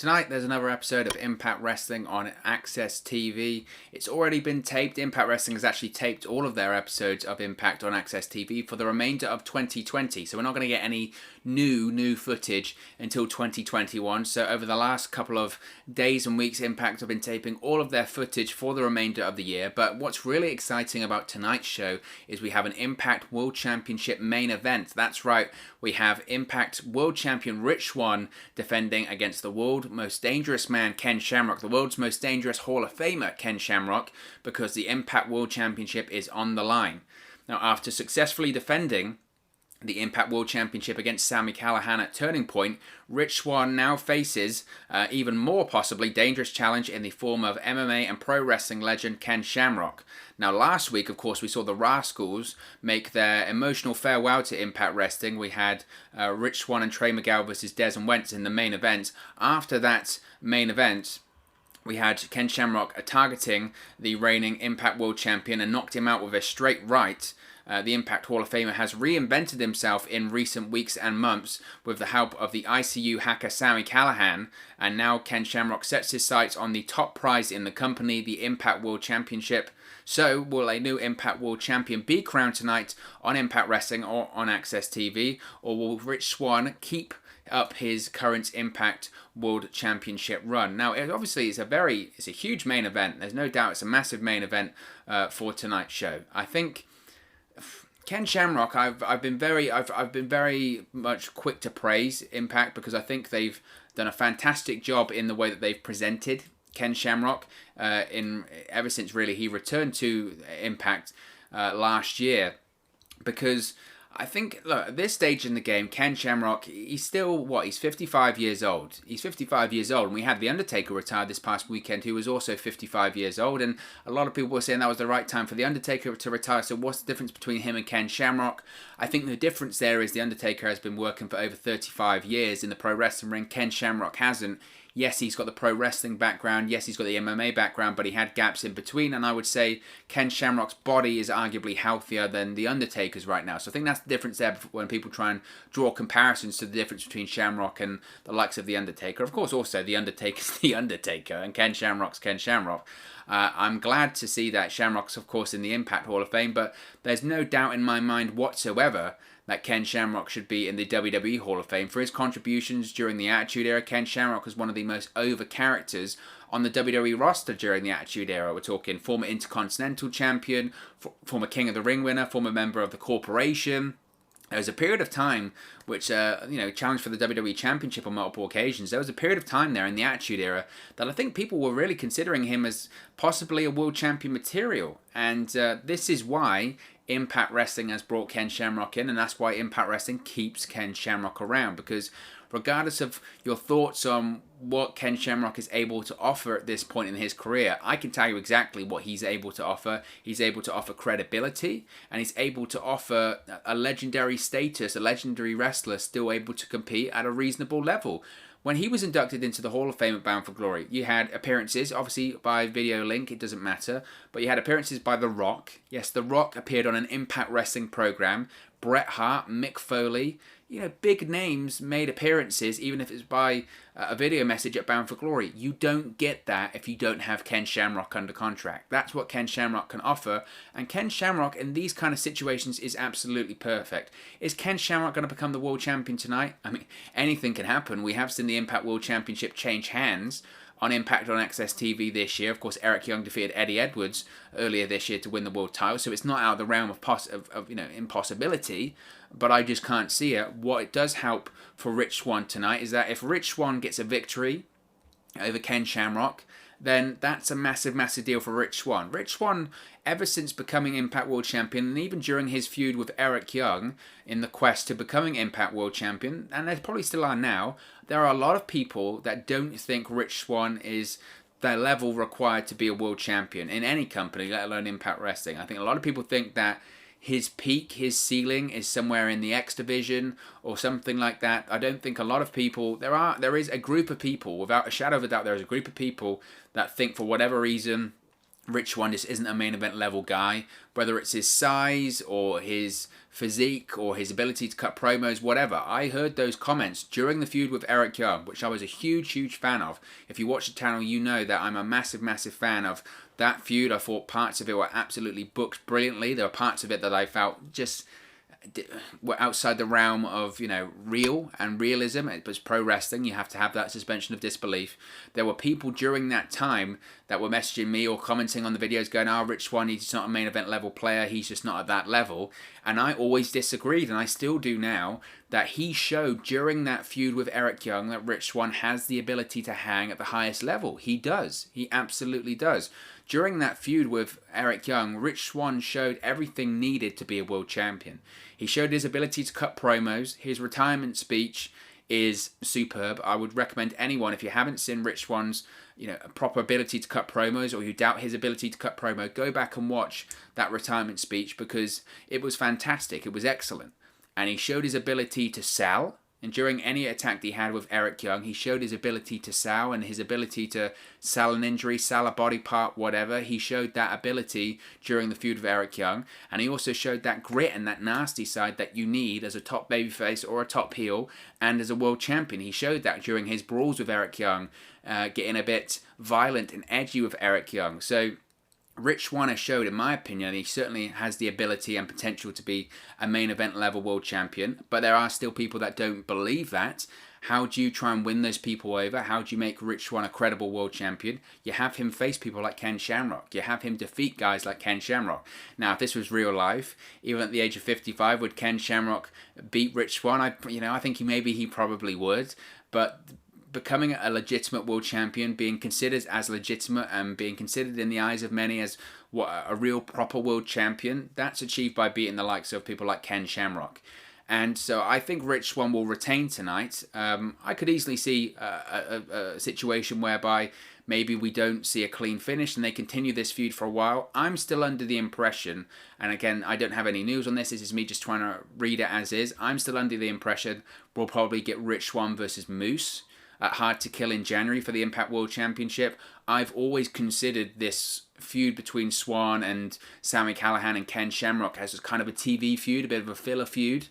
Tonight there's another episode of Impact Wrestling on AXS TV. It's already been taped. Impact Wrestling has actually taped all of their episodes of Impact on AXS TV for the remainder of 2020. So we're not going to get any new footage until 2021. So over the last couple of days and weeks, Impact have been taping all of their footage for the remainder of the year. But what's really exciting about tonight's show is we have an Impact World Championship main event. That's right, we have Impact World Champion Rich Swann defending against the world most dangerous man Ken Shamrock, the world's most dangerous Hall of Famer Ken Shamrock, because the Impact World Championship is on the line. Now, after successfully defending the Impact World Championship against Sami Callihan at Turning Point, Rich Swann now faces even more possibly dangerous challenge in the form of MMA and pro wrestling legend Ken Shamrock. Now, last week, of course, we saw the Rascals make their emotional farewell to Impact Wrestling. We had Rich Swann and Trey Miguel versus Des and Wentz in the main event. After that main event, we had Ken Shamrock targeting the reigning Impact World Champion and knocked him out with a straight right. The Impact Hall of Famer has reinvented himself in recent weeks and months with the help of the ICU hacker Sami Callihan, and now Ken Shamrock sets his sights on the top prize in the company, the Impact World Championship. So, will a new Impact World Champion be crowned tonight on Impact Wrestling or on AXS TV, or will Rich Swann keep up his current Impact World Championship run? Now, obviously, it's a huge main event. There's no doubt it's a massive main event for tonight's show. I think Ken Shamrock, I've been very much quick to praise Impact because I think they've done a fantastic job in the way that they've presented Ken Shamrock ever since really he returned to Impact last year. Because I think, look, at this stage in the game, Ken Shamrock, he's still, he's 55 years old. He's 55 years old, and we had The Undertaker retire this past weekend, who was also 55 years old, and a lot of people were saying that was the right time for The Undertaker to retire, so what's the difference between him and Ken Shamrock? I think the difference there is The Undertaker has been working for over 35 years in the pro wrestling ring. Ken Shamrock hasn't. Yes, he's got the pro wrestling background. Yes, he's got the MMA background, but he had gaps in between. And I would say Ken Shamrock's body is arguably healthier than The Undertaker's right now. So I think that's the difference there when people try and draw comparisons to the difference between Shamrock and the likes of The Undertaker. Of course, also, The Undertaker's The Undertaker and Ken Shamrock's Ken Shamrock. I'm glad to see that Shamrock's, of course, in the Impact Hall of Fame, but there's no doubt in my mind whatsoever that Ken Shamrock should be in the WWE Hall of Fame. For his contributions during the Attitude Era, Ken Shamrock was one of the most over characters on the WWE roster during the Attitude Era. We're talking former Intercontinental Champion, former King of the Ring winner, former member of the Corporation. There was a period of time which, challenged for the WWE Championship on multiple occasions. There was a period of time there in the Attitude Era that I think people were really considering him as possibly a world champion material. And this is why Impact Wrestling has brought Ken Shamrock in, and that's why Impact Wrestling keeps Ken Shamrock around, because regardless of your thoughts on what Ken Shamrock is able to offer at this point in his career, I can tell you exactly what he's able to offer. He's able to offer credibility, and he's able to offer a legendary status, a legendary wrestler still able to compete at a reasonable level. When he was inducted into the Hall of Fame at Bound for Glory, you had appearances, obviously by video link, it doesn't matter, but you had appearances by The Rock. Yes, The Rock appeared on an Impact Wrestling program. Bret Hart, Mick Foley, big names made appearances, even if it's by a video message at Bound for Glory. You don't get that if you don't have Ken Shamrock under contract. That's what Ken Shamrock can offer, and Ken Shamrock in these kind of situations is absolutely perfect. Is Ken Shamrock going to become the world champion tonight? I mean, anything can happen. We have seen the Impact World Championship change hands on Impact on AXS TV this year. Of course, Eric Young defeated Eddie Edwards earlier this year to win the world title, so it's not out of the realm of impossibility, but I just can't see it. What it does help for Rich Swann tonight is that if Rich Swann gets a victory over Ken Shamrock, then that's a massive, massive deal for Rich Swann. Rich Swann, ever since becoming Impact World Champion, and even during his feud with Eric Young in the quest to becoming Impact World Champion, and there probably still are now, there are a lot of people that don't think Rich Swann is the level required to be a world champion in any company, let alone Impact Wrestling. I think a lot of people think that his peak, his ceiling is somewhere in the X division or something like that. I don't think a lot of people, there is a group of people, without a shadow of a doubt, there is a group of people that think for whatever reason Rich Swann just isn't a main event level guy, whether it's his size or his physique or his ability to cut promos, whatever. I heard those comments during the feud with Eric Young, which I was a huge fan of. If you watch the channel, you know that I'm a massive fan of that feud. I thought parts of it were absolutely booked brilliantly. There were parts of it that I felt just were outside the realm of, real and realism. It was pro wrestling. You have to have that suspension of disbelief. There were people during that time that were messaging me or commenting on the videos going, Rich Swann, he's not a main event level player. He's just not at that level. And I always disagreed, and I still do now, that he showed during that feud with Eric Young that Rich Swann has the ability to hang at the highest level. He does. He absolutely does. During that feud with Eric Young, Rich Swann showed everything needed to be a world champion. He showed his ability to cut promos. His retirement speech is superb. I would recommend anyone, if you haven't seen Rich Swann's proper ability to cut promos, or you doubt his ability to cut promo, go back and watch that retirement speech, because it was fantastic. It was excellent. And he showed his ability to sell. And during any attack that he had with Eric Young, he showed his ability to sell and his ability to sell an injury, sell a body part, whatever. He showed that ability during the feud with Eric Young. And he also showed that grit and that nasty side that you need as a top babyface or a top heel and as a world champion. He showed that during his brawls with Eric Young, getting a bit violent and edgy with Eric Young. So Rich Swann has showed, in my opinion, he certainly has the ability and potential to be a main event level world champion, but there are still people that don't believe that. How do you try and win those people over? How do you make Rich Swann a credible world champion? You have him face people like Ken Shamrock. You have him defeat guys like Ken Shamrock. Now, if this was real life, even at the age of 55, would Ken Shamrock beat Rich Swann? I think he probably would, but becoming a legitimate world champion, being considered as legitimate and being considered in the eyes of many as a real proper world champion, that's achieved by beating the likes of people like Ken Shamrock. And so I think Rich Swann will retain tonight. I could easily see a situation whereby maybe we don't see a clean finish and they continue this feud for a while. I'm still under the impression, and again, I don't have any news on this is me just trying to read it as is. I'm still under the impression we'll probably get Rich Swann versus Moose at Hard to Kill in January for the Impact World Championship. I've always considered this feud between Swann and Sami Callihan and Ken Shamrock as kind of a TV feud, a bit of a filler feud,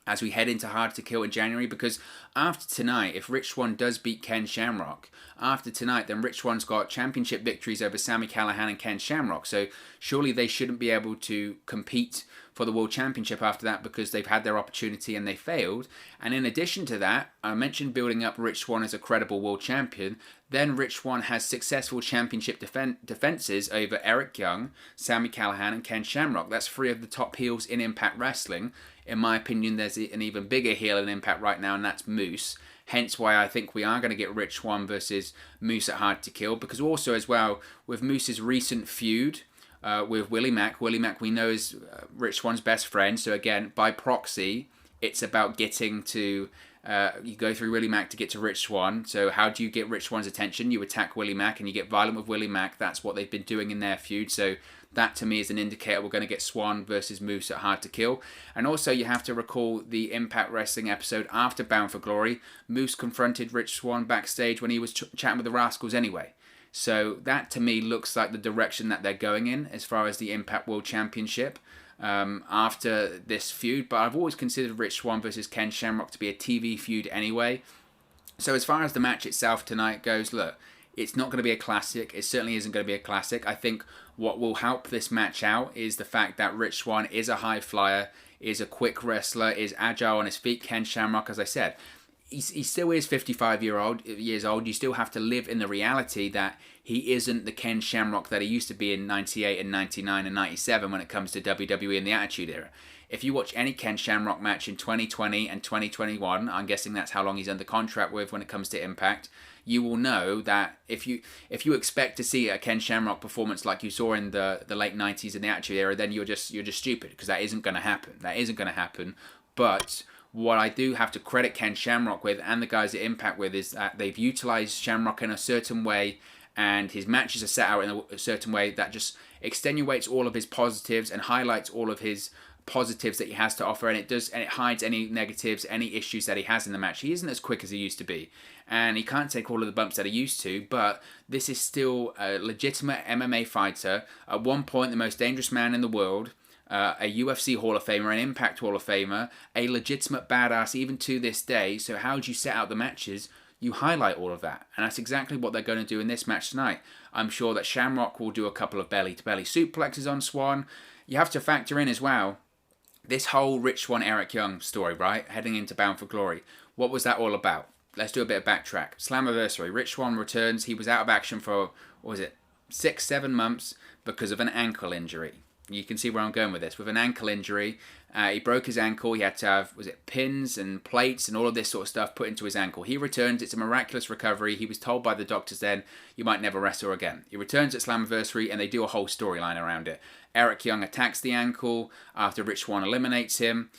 as we head into Hard to Kill in January, because after tonight, if Rich Swann does beat Ken Shamrock, after tonight, then Rich Swann's got championship victories over Sami Callihan and Ken Shamrock, so surely they shouldn't be able to compete for the World Championship after that, because they've had their opportunity and they failed. And in addition to that, I mentioned building up Rich Swann as a credible world champion. Then Rich Swann has successful championship defenses over Eric Young, Sami Callihan and Ken Shamrock. That's 3 of the top heels in Impact Wrestling. In my opinion, there's an even bigger heel in Impact right now, and that's Moose. Hence why I think we are going to get Rich Swann versus Moose at Hard to Kill, because also as well, with Moose's recent feud with Willie Mack we know is Rich Swann's best friend, so again, by proxy, it's about getting to, you go through Willie Mack to get to Rich Swann. So how do you get Rich Swann's attention? You attack Willie Mack and you get violent with Willie Mack. That's what they've been doing in their feud, so that to me is an indicator we're going to get Swann versus Moose at Hard to Kill. And also you have to recall the Impact Wrestling episode after Bound for Glory. Moose confronted Rich Swann backstage when he was chatting with the Rascals anyway. So that to me looks like the direction that they're going in as far as the Impact World Championship after this feud. But I've always considered Rich Swann versus Ken Shamrock to be a TV feud anyway. So as far as the match itself tonight goes, look, it's not going to be a classic. It certainly isn't going to be a classic. I think what will help this match out is the fact that Rich Swann is a high flyer, is a quick wrestler, is agile on his feet. Ken Shamrock, as I said, he still is 55 years old. You still have to live in the reality that he isn't the Ken Shamrock that he used to be in 98 and 99 and 97 when it comes to WWE in the Attitude Era. If you watch any Ken Shamrock match in 2020 and 2021, I'm guessing that's how long he's under contract with when it comes to Impact, you will know that if you expect to see a Ken Shamrock performance like you saw in the late 90s in the Attitude Era, then you're just stupid, because that isn't going to happen. That isn't going to happen. But what I do have to credit Ken Shamrock with, and the guys at Impact with, is that they've utilized Shamrock in a certain way, and his matches are set out in a certain way that just extenuates all of his positives and highlights all of his positives that he has to offer, and it hides any negatives, any issues that he has in the match. He isn't as quick as he used to be, and he can't take all of the bumps that he used to, but this is still a legitimate MMA fighter, at one point the most dangerous man in the world, a UFC Hall of Famer, an Impact Hall of Famer, a legitimate badass even to this day. So how do you set out the matches? You highlight all of that, and that's exactly what they're going to do in this match tonight. I'm sure that Shamrock will do a couple of belly-to-belly suplexes on Swann. You have to factor in as well this whole Rich Swann Eric Young story, right? Heading into Bound for Glory. What was that all about? Let's do a bit of backtrack. Slammiversary. Rich Swann returns. He was out of action for, what was it, 6-7 months because of an ankle injury. You can see where I'm going with this. With an ankle injury, he broke his ankle. He had to have, was it pins and plates and all of this sort of stuff put into his ankle. He returns. It's a miraculous recovery. He was told by the doctors then, you might never wrestle again. He returns at Slammiversary, and they do a whole storyline around it. Eric Young attacks the ankle after Rich Swann eliminates him,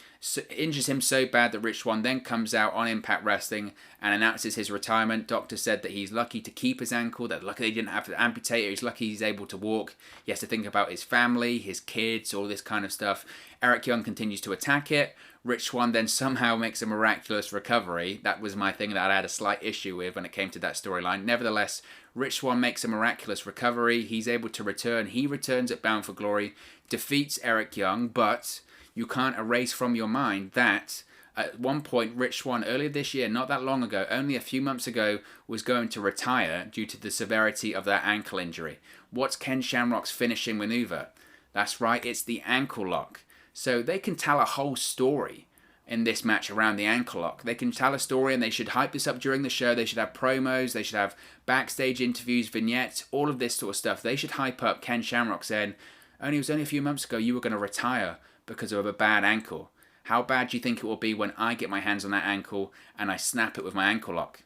injures him so bad that Rich Swann then comes out on Impact Wrestling and announces his retirement. Doctor said that he's lucky to keep his ankle, that lucky they didn't have to amputate it, he's lucky he's able to walk. He has to think about his family, his kids, all this kind of stuff. Eric Young continues to attack it. Rich Swann then somehow makes a miraculous recovery. That was my thing that I had a slight issue with when it came to that storyline. Nevertheless, Rich Swann makes a miraculous recovery. He's able to return. He returns at Bound for Glory, defeats Eric Young, but you can't erase from your mind that at one point Rich Swann earlier this year, not that long ago, only a few months ago, was going to retire due to the severity of that ankle injury. What's Ken Shamrock's finishing maneuver? That's right, it's the ankle lock. So they can tell a whole story in this match around the ankle lock. They can tell a story, and they should hype this up during the show. They should have promos, they should have backstage interviews, vignettes, all of this sort of stuff. They should hype up Ken Shamrock saying, it was only a few months ago you were going to retire because of a bad ankle. How bad do you think it will be when I get my hands on that ankle and I snap it with my ankle lock?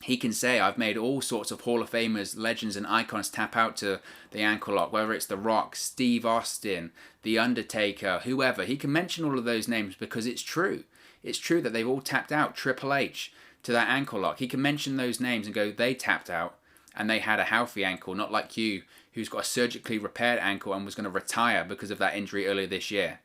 He can say, I've made all sorts of Hall of Famers, legends, and icons tap out to the ankle lock, whether it's The Rock, Steve Austin, The Undertaker, whoever. He can mention all of those names because it's true. It's true that they've all tapped out, Triple H, to that ankle lock. He can mention those names and go, they tapped out and they had a healthy ankle, not like you, who's got a surgically repaired ankle and was going to retire because of that injury earlier this year.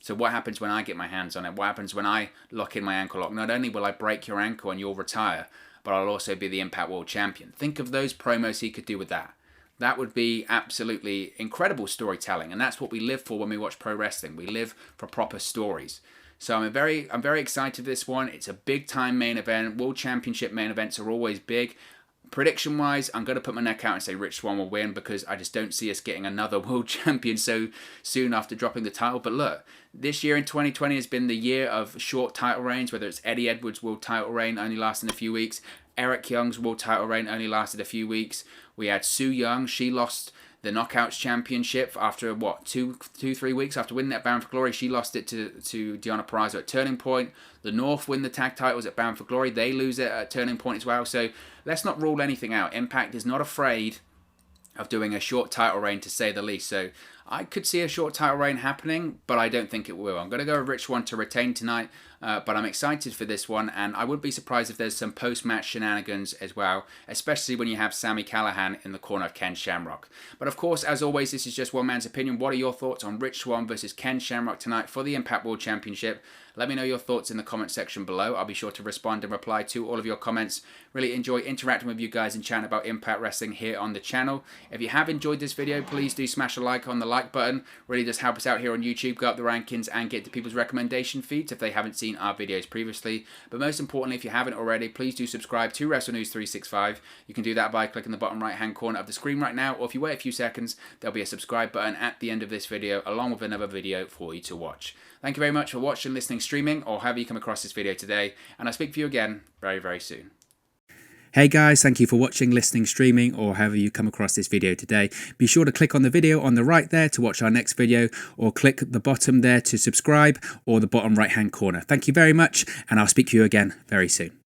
So what happens when I get my hands on it? What happens when I lock in my ankle lock? Not only will I break your ankle and you'll retire, but I'll also be the Impact World Champion. Think of those promos he could do with that. That would be absolutely incredible storytelling, and that's what we live for when we watch pro wrestling. We live for proper stories. So I'm very excited for this one. It's a big time main event. World Championship main events are always big. Prediction wise, I'm going to put my neck out and say Rich Swann will win because I just don't see us getting another world champion so soon after dropping the title. But look, this year in 2020 has been the year of short title reigns, whether it's Eddie Edwards' world title reign only lasting a few weeks, Eric Young's world title reign only lasted a few weeks. We had Su Yung, she lost the Knockouts Championship after, 2-3 weeks after winning at Bound for Glory. She lost it to Deonna Purrazzo at Turning Point. The North win the tag titles at Bound for Glory. They lose it at Turning Point as well. So let's not rule anything out. Impact is not afraid of doing a short title reign, to say the least. So I could see a short title reign happening, but I don't think it will. I'm going to go with Rich Swann to retain tonight, but I'm excited for this one, and I wouldn't be surprised if there's some post-match shenanigans as well, especially when you have Sami Callihan in the corner of Ken Shamrock. But of course, as always, this is just one man's opinion. What are your thoughts on Rich Swann versus Ken Shamrock tonight for the Impact World Championship? Let me know your thoughts in the comment section below. I'll be sure to respond and reply to all of your comments. Really enjoy interacting with you guys and chatting about Impact Wrestling here on the channel. If you have enjoyed this video, please do smash a like on the like button. Really does help us out here on YouTube, go up the rankings and get to people's recommendation feeds if they haven't seen our videos previously. But most importantly, if you haven't already, please do subscribe to Wrestle News 365. You can do that by clicking the bottom right hand corner of the screen right now, or if you wait a few seconds, there'll be a subscribe button at the end of this video along with another video for you to watch. Thank you very much for watching, listening, streaming, or however you come across this video today, and I'll speak to you again very, very soon. Hey guys, thank you for watching, listening, streaming, or however you come across this video today. Be sure to click on the video on the right there to watch our next video, or click the bottom there to subscribe, or the bottom right hand corner. Thank you very much, and I'll speak to you again very soon.